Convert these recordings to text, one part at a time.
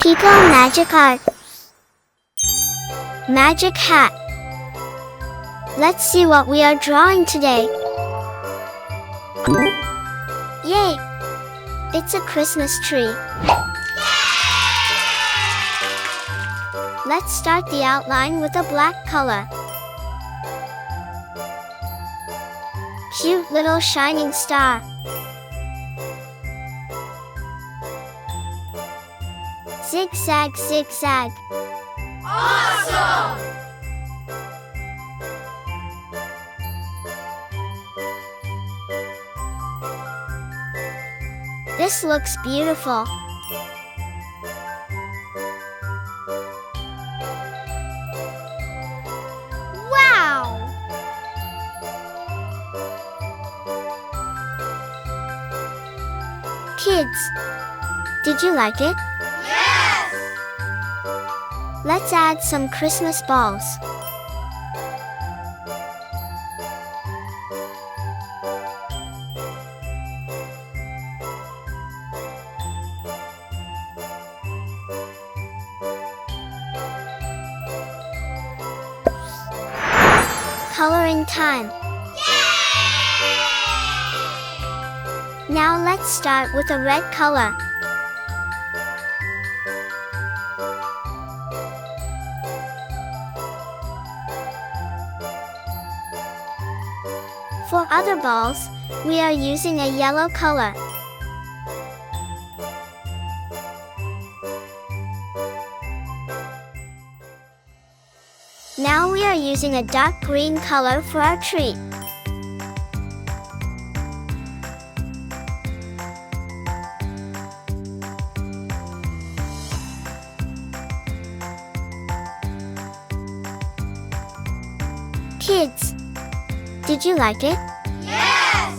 Pico Magic Art. Magic hat. Let's see what we are drawing today. Yay! It's a Christmas tree. Let's start the outline with a black color. Cute little shining star. Zigzag, zigzag. Awesome! This looks beautiful. Wow! Kids, did you like it? Yes! Let's add some Christmas balls. Coloring time. Now let's start with a red color. For other balls, we are using a yellow color. Now we are using a dark green color for our tree. Kids, did you like it? Yes!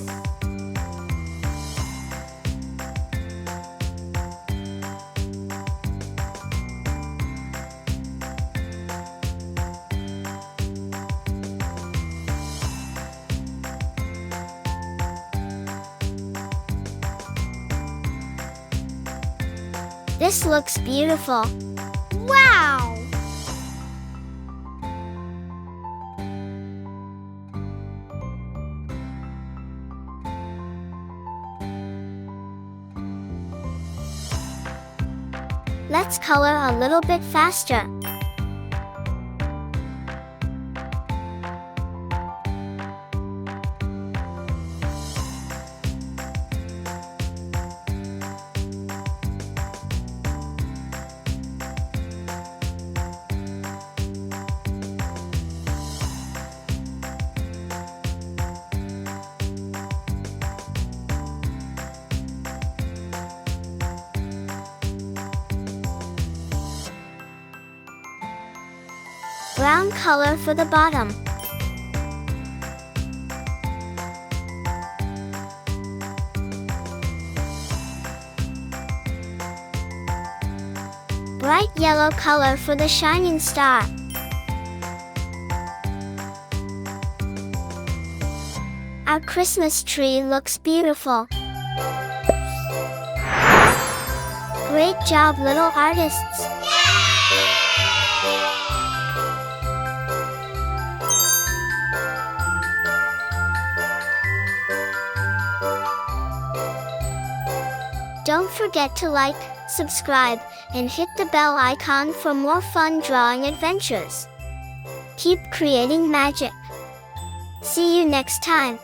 This looks beautiful. Wow! Let's color a little bit faster. Brown color for the bottom. Bright yellow color for the shining star. Our Christmas tree looks beautiful. Great job, little artists! Don't forget to like, subscribe, and hit the bell icon for more fun drawing adventures. Keep creating magic. See you next time.